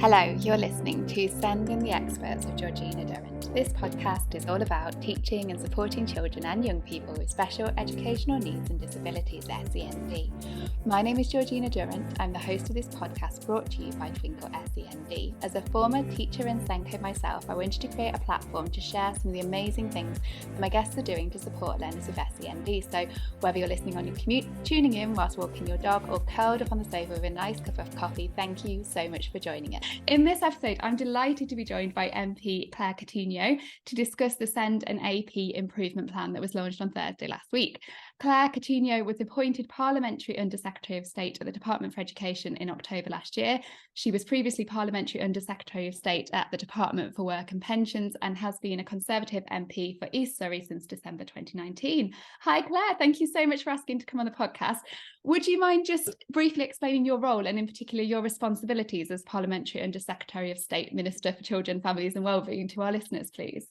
Hello, you're listening to Send in the Experts with Georgina Durrant. This podcast is all about teaching and supporting children and young people with special educational needs and disabilities, SEND. My name is Georgina Durrant. I'm the host of this podcast brought to you by Twinkle SEND. As a former teacher and SENCO myself, I wanted to create a platform to share some of the amazing things that my guests are doing to support learners with SEND. So whether you're listening on your commute, tuning in whilst walking your dog, or curled up on the sofa with a nice cup of coffee, thank you so much for joining us. In this episode, I'm delighted to be joined by MP Claire Coutinho to discuss the SEND and AP improvement plan that was launched on Thursday last week. Claire Coutinho was appointed Parliamentary Under Secretary of State at the Department for Education in October last year. She was previously Parliamentary Under Secretary of State at the Department for Work and Pensions and has been a Conservative MP for East Surrey since December 2019. Hi Claire, thank you so much for asking to come on the podcast. Would you mind just briefly explaining your role and in particular your responsibilities as Parliamentary Under Secretary of State, Minister for Children, Families and Wellbeing to our listeners, please?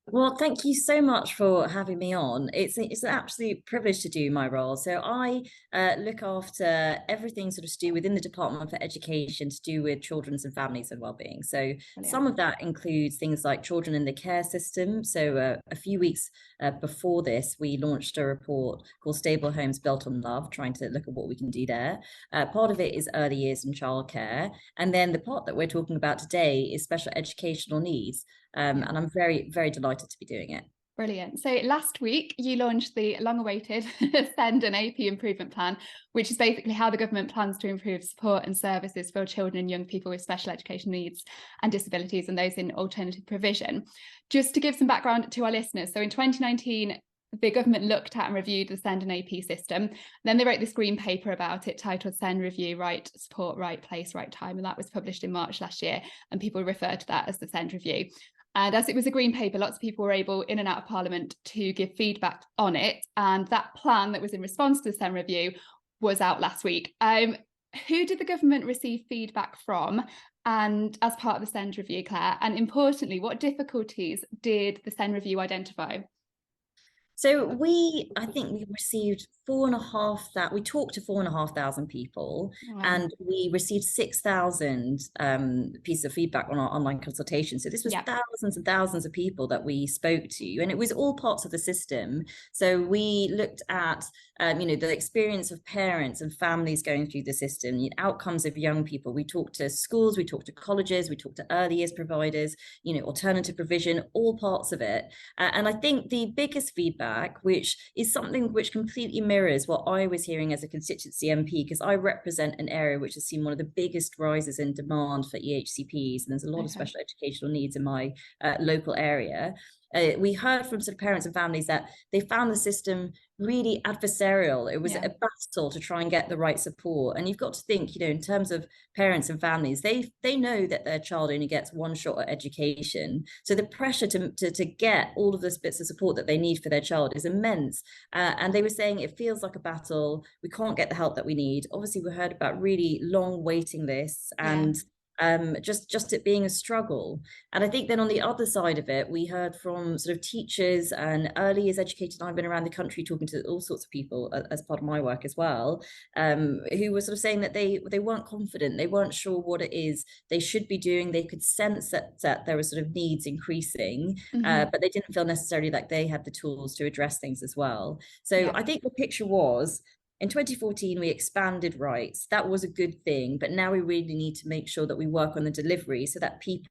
Well, thank you so much for having me on. It's an absolute privilege to do my role. So I look after everything sort of to do within the Department for Education to do with children's and families and wellbeing. So Brilliant. Some of that includes things like children in the care system. So a few weeks before this, we launched a report called Stable Homes Built on Love, trying to look at what we can do there. Part of it is early years and childcare. And then the part that we're talking about today is special educational needs. And I'm very, very delighted to be doing it. Brilliant. So last week you launched the long-awaited SEND and AP improvement plan, which is basically how the government plans to improve support and services for children and young people with special education needs and disabilities and those in alternative provision. Just to give some background to our listeners, so in 2019, the government looked at and reviewed the SEND and AP system. Then they wrote this green paper about it titled SEND Review, Right Support, Right Place, Right Time. And that was published in March last year. And people refer to that as the SEND Review. And as it was a green paper, lots of people were able, in and out of Parliament, to give feedback on it. And that plan that was in response to the SEND Review was out last week. Who did the government receive feedback from and as part of the SEND Review, Claire? And importantly, what difficulties did the SEND Review identify? So I think we received we talked to 4,500 people. Wow. And we received 6,000 pieces of feedback on our online consultation. So this was thousands and thousands of people that we spoke to, and it was all parts of the system. So we looked at, the experience of parents and families going through the system, the outcomes of young people. We talked to schools, we talked to colleges, we talked to early years providers, alternative provision, all parts of it. And I think the biggest feedback, which is something which completely mirrors what I was hearing as a constituency MP, because I represent an area which has seen one of the biggest rises in demand for EHCPs, and there's a lot of special educational needs in my local area. We heard from sort of parents and families that they found the system really adversarial. It was a battle to try and get the right support. And you've got to think, in terms of parents and families, they know that their child only gets one shot at education. So the pressure to get all of those bits of support that they need for their child is immense. And they were saying it feels like a battle. We can't get the help that we need. Obviously, we heard about really long waiting lists and just it being a struggle. And I think then on the other side of it, we heard from sort of teachers and early years educators. I've been around the country talking to all sorts of people as part of my work as well, who were sort of saying that they weren't confident, they weren't sure what it is they should be doing. They could sense that there were sort of needs increasing, but they didn't feel necessarily like they had the tools to address things as well. So I think the picture was, in 2014, we expanded rights. That was a good thing, but now we really need to make sure that we work on the delivery so that people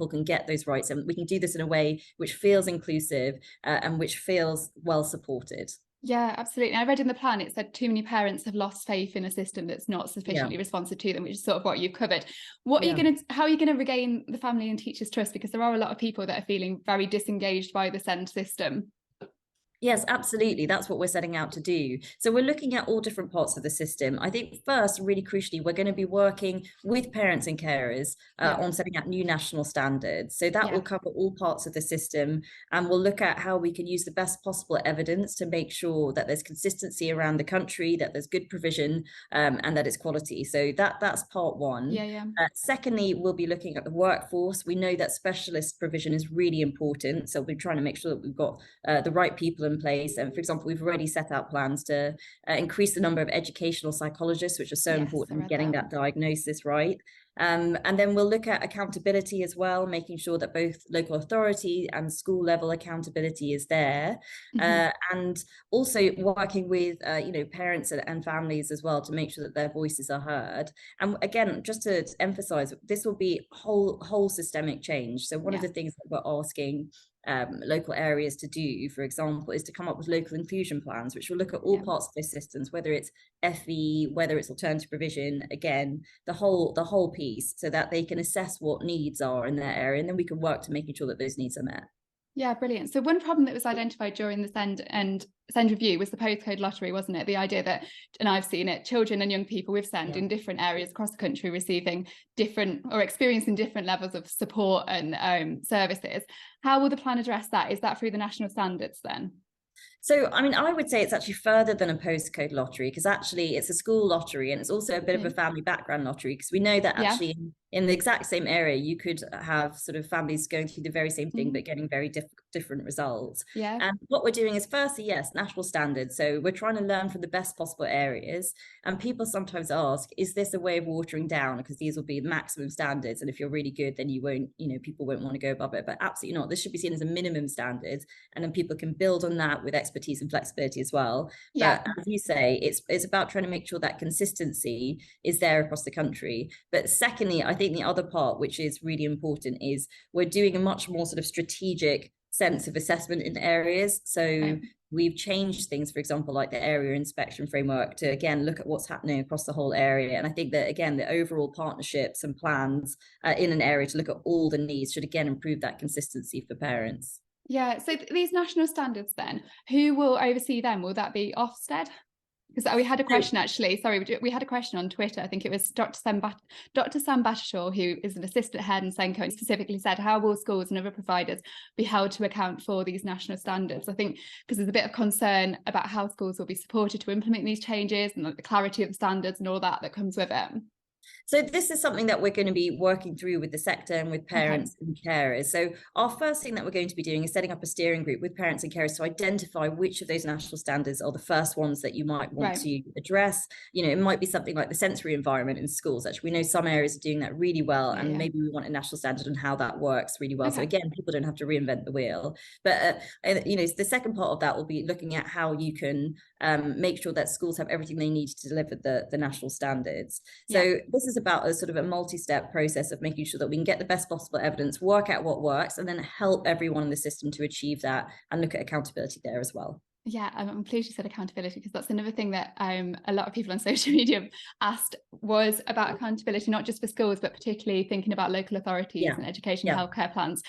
can get those rights, and we can do this in a way which feels inclusive and which feels well supported. Yeah, absolutely. I read in the plan, it said too many parents have lost faith in a system that's not sufficiently responsive to them, which is sort of what you've covered. How are you going to regain the family and teachers' trust? Because there are a lot of people that are feeling very disengaged by the SEND system. Yes, absolutely. That's what we're setting out to do. So we're looking at all different parts of the system. I think first, really crucially, we're going to be working with parents and carers on setting out new national standards. So that will cover all parts of the system, and we'll look at how we can use the best possible evidence to make sure that there's consistency around the country, that there's good provision, and that it's quality. So that's part one. Secondly, we'll be looking at the workforce. We know that specialist provision is really important. So we're trying to make sure that we've got the right people in in place. And for example, we've already set out plans to increase the number of educational psychologists, which are so important in getting that diagnosis right. And then we'll look at accountability as well, making sure that both local authority and school level accountability is there. And also working with, parents and families as well to make sure that their voices are heard. And again, just to emphasize, this will be whole systemic change. So one of the things that we're asking local areas to do, for example, is to come up with local inclusion plans, which will look at all parts of those systems, whether it's FE, whether it's alternative provision, again, the whole piece, so that they can assess what needs are in their area, and then we can work to making sure that those needs are met. Yeah, brilliant. So one problem that was identified during the SEND review was the postcode lottery, wasn't it? The idea that, and I've seen it, children and young people with SEND in different areas across the country receiving different or experiencing different levels of support and services. How will the plan address that? Is that through the national standards then? So, I mean, I would say it's actually further than a postcode lottery, because actually it's a school lottery, and it's also a bit of a family background lottery, because we know that actually in the exact same area, you could have sort of families going through the very same thing, but getting very different results. And what we're doing is, firstly, yes, national standards. So we're trying to learn from the best possible areas. And people sometimes ask, is this a way of watering down? Because these will be maximum standards. And if you're really good, then you won't, people won't want to go above it. But absolutely not. This should be seen as a minimum standard. And then people can build on that with expertise and flexibility as well. But as you say, it's about trying to make sure that consistency is there across the country. But secondly, I think the other part, which is really important, is we're doing a much more sort of strategic sense of assessment in areas. So we've changed things, for example, like the area inspection framework, to again look at what's happening across the whole area. And I think that, again, the overall partnerships and plans in an area to look at all the needs should again improve that consistency for parents. Yeah, so these national standards then, who will oversee them? Will that be Ofsted? Because we had a question we had a question on Twitter. I think it was Dr. Sam Battershaw, who is an assistant head in Senko, specifically said, how will schools and other providers be held to account for these national standards? I think because there's a bit of concern about how schools will be supported to implement these changes and the clarity of the standards and all that comes with it. So this is something that we're going to be working through with the sector and with parents and carers. So our first thing that we're going to be doing is setting up a steering group with parents and carers to identify which of those national standards are the first ones that you might want to address. It might be something like the sensory environment in schools. Actually, we know some areas are doing that really well, and maybe we want a national standard on how that works really well. So again, people don't have to reinvent the wheel. But the second part of that will be looking at how you can make sure that schools have everything they need to deliver the national standards. So this is about a sort of a multi-step process of making sure that we can get the best possible evidence, work out what works, and then help everyone in the system to achieve that, and look at accountability there as well. Yeah, I'm pleased you said accountability, because that's another thing that a lot of people on social media asked was about accountability, not just for schools, but particularly thinking about local authorities and education and healthcare plans.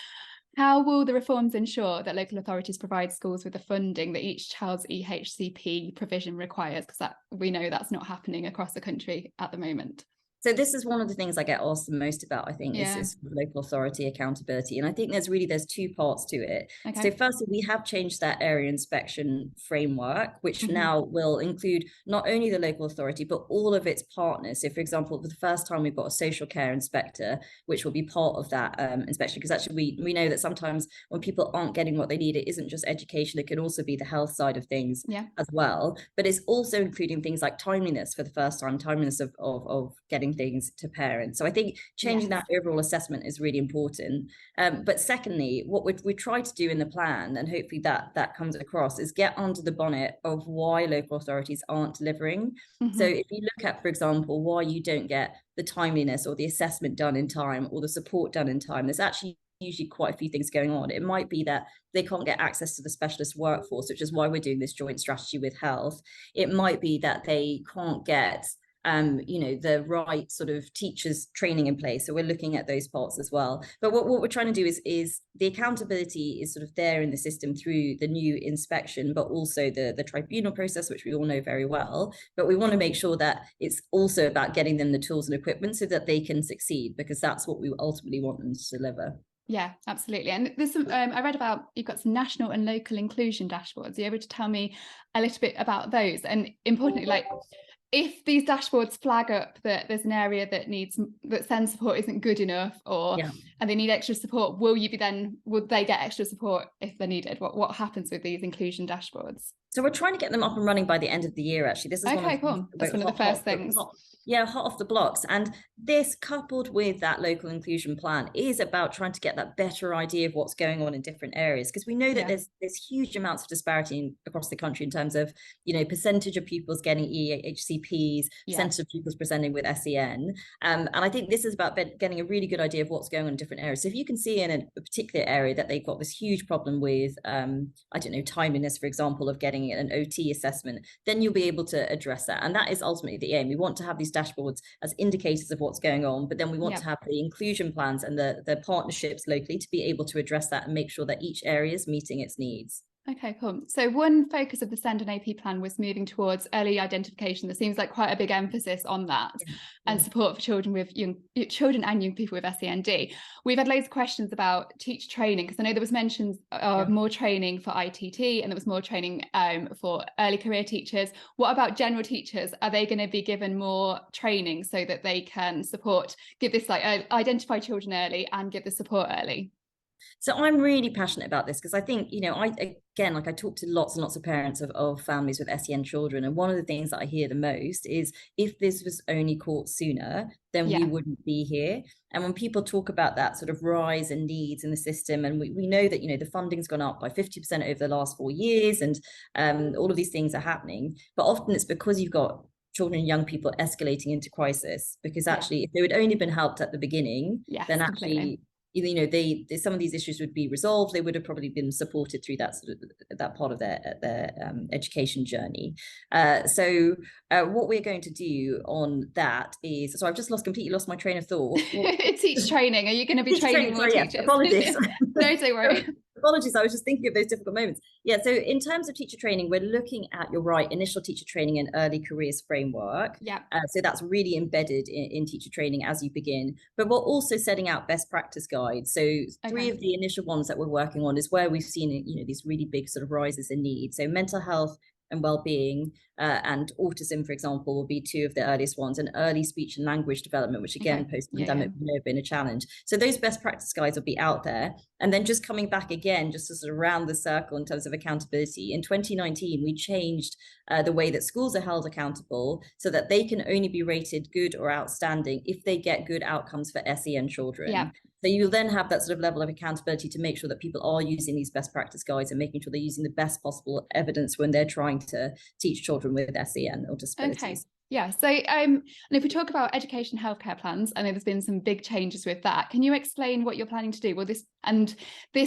How will the reforms ensure that local authorities provide schools with the funding that each child's EHCP provision requires? Because we know that's not happening across the country at the moment. So this is one of the things I get asked the most about, I think, is local authority accountability. And I think there's two parts to it. So firstly, we have changed that area inspection framework, which now will include not only the local authority, but all of its partners. So for example, for the first time, we've got a social care inspector, which will be part of that inspection, because actually we know that sometimes when people aren't getting what they need, it isn't just education, it can also be the health side of things as well. But it's also including things like timeliness for the first time, timeliness of getting things to parents. So I think changing that overall assessment is really important. But secondly, what we try to do in the plan, and hopefully that comes across, is get under the bonnet of why local authorities aren't delivering. So if you look at, for example, why you don't get the timeliness or the assessment done in time or the support done in time, there's actually usually quite a few things going on. It might be that they can't get access to the specialist workforce, which is why we're doing this joint strategy with health. It might be that they can't get the right sort of teachers training in place. So we're looking at those parts as well. But what we're trying to do is the accountability is sort of there in the system through the new inspection, but also the tribunal process, which we all know very well. But we want to make sure that it's also about getting them the tools and equipment so that they can succeed, because that's what we ultimately want them to deliver. Yeah, absolutely. And there's some, I read about, you've got some national and local inclusion dashboards. Are you able to tell me a little bit about those? And importantly, if these dashboards flag up that there's an area that SEND support isn't good enough, or and they need extra support, would they get extra support if they needed? What happens with these inclusion dashboards? So we're trying to get them up and running by the end of the year, actually. This is cool. That's one of the first things. Hot off the blocks. And this, coupled with that local inclusion plan, is about trying to get that better idea of what's going on in different areas, because we know that there's huge amounts of disparity across the country in terms of, percentage of pupils getting EHCPs, percentage of pupils presenting with SEN. And I think this is about getting a really good idea of what's going on in different areas. So if you can see in a particular area that they've got this huge problem with, timeliness, for example, of getting an OT assessment, then you'll be able to address that. And that is ultimately the aim. We want to have these dashboards as indicators of what's going on, but then we want to have the inclusion plans and the partnerships locally to be able to address that and make sure that each area is meeting its needs. Okay, cool. So one focus of the SEND and AP plan was moving towards early identification. There seems like quite a big emphasis on that and support for children and young people with SEND. We've had loads of questions about teacher training, because I know there was mentions of more training for ITT and there was more training for early career teachers. What about general teachers? Are they going to be given more training so that they can give this identify children early and give the support early? So I'm really passionate about this, because I think, I talk to lots and lots of parents of families with SEN children. And one of the things that I hear the most is, if this was only caught sooner, then we wouldn't be here. And when people talk about that sort of rise in needs in the system, and we know that, the funding's gone up by 50% over the last 4 years, and all of these things are happening. But often it's because you've got children and young people escalating into crisis, because actually if they would only been helped at the beginning, then actually some of these issues would be resolved. They would have probably been supported through that part of their education journey. So what we're going to do on that is, so I've just completely lost my train of thought. Teach training. Are you going to be training more teachers? Apologies. No, don't worry. Apologies, I was just thinking of those difficult moments. So in terms of teacher training, we're looking at, you're right, initial teacher training and early careers framework. So that's really embedded in teacher training as you begin. But we're also setting out best practice guides. So 3 of the initial ones that we're working on is where we've seen, these really big sort of rises in need. So mental health and well-being and autism, for example, will be 2 of the earliest ones, and early speech and language development, which again post-pandemic may have been a challenge. So those best practice guides will be out there. And then just coming back again, just to sort of round the circle in terms of accountability, in 2019 we changed the way that schools are held accountable, so that they can only be rated good or outstanding if they get good outcomes for SEN children. So you'll then have that sort of level of accountability to make sure that people are using these best practice guides and making sure they're using the best possible evidence when they're trying to teach children with SEN or disabilities. So and if we talk about education healthcare plans, I know there's been some big changes with that. Can you explain what you're planning to do? Will this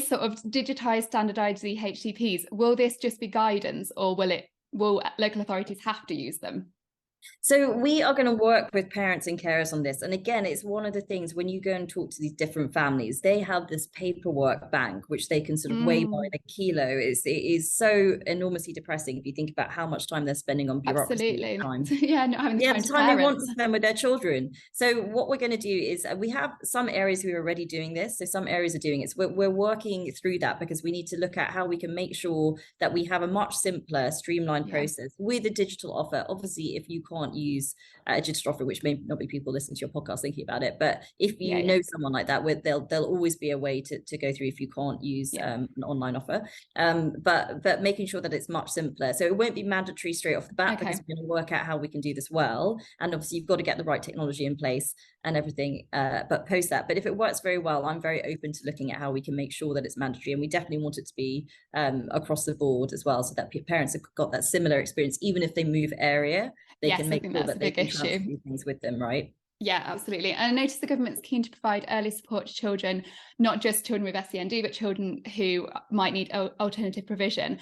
sort of digitized, standardized EHCPs, will this just be guidance, or will local authorities have to use them? So we are going to work with parents and carers on this. And again, it's one of the things, when you go and talk to these different families, they have this paperwork bank, which they can sort of weigh by the kilo. It is so enormously depressing if you think about how much time they're spending on bureaucracy. Time. Not having the time they want to spend with their children. So what we're going to do is, we have some areas who are already doing this. So some areas are doing it. So we're working through that, because we need to look at how we can make sure that we have a much simpler, streamlined process with a digital offer. Obviously, if you can't use a digital offer, which may not be people listening to your podcast thinking about it, but if you know someone like that, there'll always be a way to go through if you can't use an online offer, but making sure that it's much simpler. So it won't be mandatory straight off the bat, because we're going to work out how we can do this well, and obviously you've got to get the right technology in place and everything, but post that. But if it works very well, I'm very open to looking at how we can make sure that it's mandatory, and we definitely want it to be across the board as well, so that parents have got that similar experience. Even if they move area, they can make sure that they can have things with them, right? Yeah, absolutely. And I noticed the government's keen to provide early support to children, not just children with SEND, but children who might need alternative provision.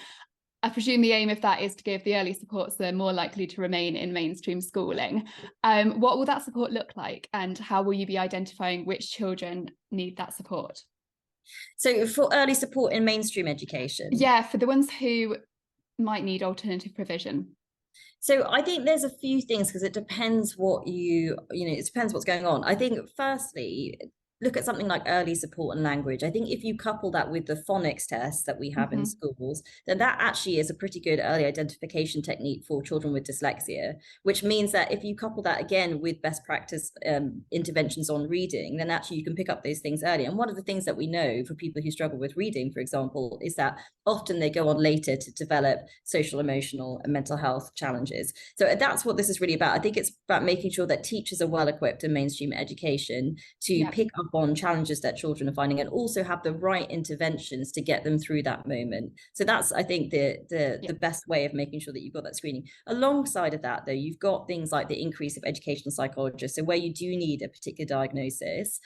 I presume the aim of that is to give the early support so they're more likely to remain in mainstream schooling. What will that support look like, and how will you be identifying which children need that support? So for early support in mainstream education? Yeah, for the ones who might need alternative provision. So I think there's a few things, because it depends it depends what's going on. I think firstly, look at something like early support and language, I think if you couple that with the phonics test that we have in schools, then that actually is a pretty good early identification technique for children with dyslexia, which means that if you couple that again with best practice interventions on reading, then actually you can pick up those things early. And one of the things that we know for people who struggle with reading, for example, is that often they go on later to develop social, emotional, and mental health challenges. So that's what this is really about. I think it's about making sure that teachers are well equipped in mainstream education to pick up on challenges that children are finding, and also have the right interventions to get them through that moment. So that's, I think, the best way of making sure that you've got that screening. Alongside of that, though, you've got things like the increase of educational psychologists. So where you do need a particular diagnosis,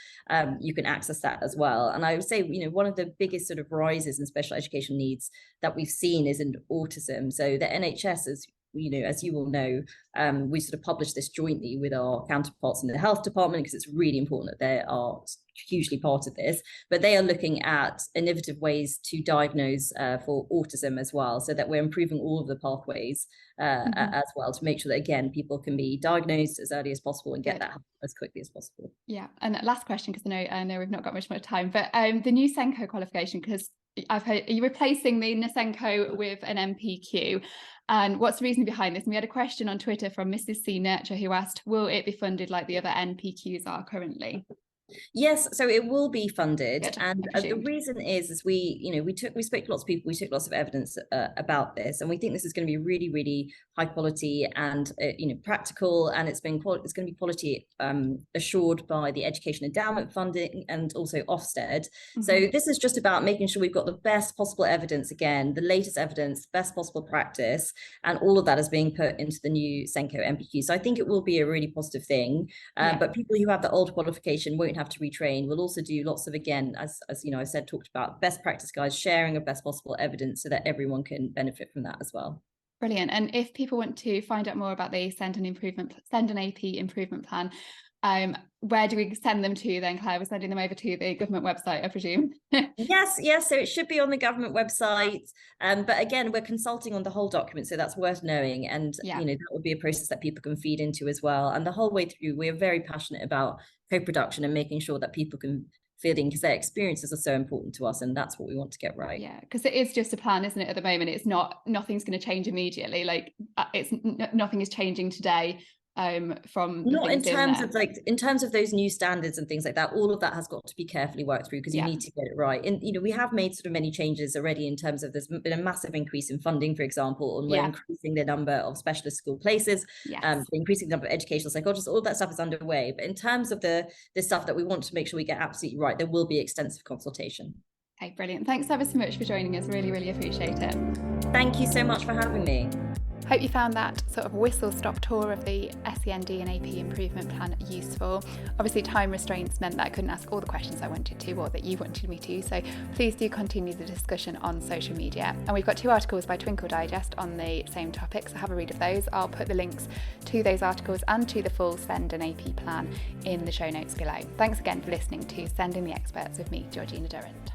you can access that as well. And I would say, one of the biggest sort of rises in special education needs that we've seen is in autism. So the NHS is, as you all know, we sort of publish this jointly with our counterparts in the health department, because it's really important that they are hugely part of this. But they are looking at innovative ways to diagnose for autism as well, so that we're improving all of the pathways as well, to make sure that, again, people can be diagnosed as early as possible and get that help as quickly as possible. Yeah. And last question, because I know we've not got much more time, but the new SENCO qualification, because I've heard, are you replacing the NSENCO with an NPQ? And what's the reason behind this? And we had a question on Twitter from Mrs. C. Nurture, who asked, will it be funded like the other NPQs are currently? Yes, so it will be funded. Good. And the reason is we spoke to lots of people, we took lots of evidence about this, and we think this is going to be really, really high quality and practical, and it's going to be quality assured by the Education Endowment funding and also Ofsted. So this is just about making sure we've got the best possible evidence, again, the latest evidence, best possible practice, and all of that is being put into the new SENCO NPQ. So I think it will be a really positive thing. But people who have the old qualification won't have to retrain. We'll also do lots of, again, as I said, talked about best practice guides, sharing of best possible evidence, so that everyone can benefit from that as well. Brilliant. And if people want to find out more about the Send an AP improvement plan, where do we send them to then, Claire? We're sending them over to the government website, I presume. Yes. So it should be on the government website. But again, we're consulting on the whole document, so that's worth knowing. And that would be a process that people can feed into as well. And the whole way through, we're very passionate about co-production and making sure that people can fit in, because their experiences are so important to us, and that's what we want to get right. Yeah, because it is just a plan, isn't it? At the moment, it's not, nothing's going to change immediately. Like nothing is changing today. From not in terms of those new standards and things like that. All of that has got to be carefully worked through, because you need to get it right. And we have made sort of many changes already in terms of, there's been a massive increase in funding, for example, and we're increasing the number of specialist school places, increasing the number of educational psychologists. All that stuff is underway. But in terms of the stuff that we want to make sure we get absolutely right, there will be extensive consultation. Okay, brilliant. Thanks ever so much for joining us. Really, really appreciate it. Thank you so much for having me. Hope you found that sort of whistle-stop tour of the SEND and AP improvement plan useful. Obviously, time restraints meant that I couldn't ask all the questions I wanted to, or that you wanted me to, so please do continue the discussion on social media. And we've got 2 articles by Twinkle Digest on the same topic, so have a read of those. I'll put the links to those articles and to the full SEND and AP plan in the show notes below. Thanks again for listening to Sending the Experts with me, Georgina Durrant.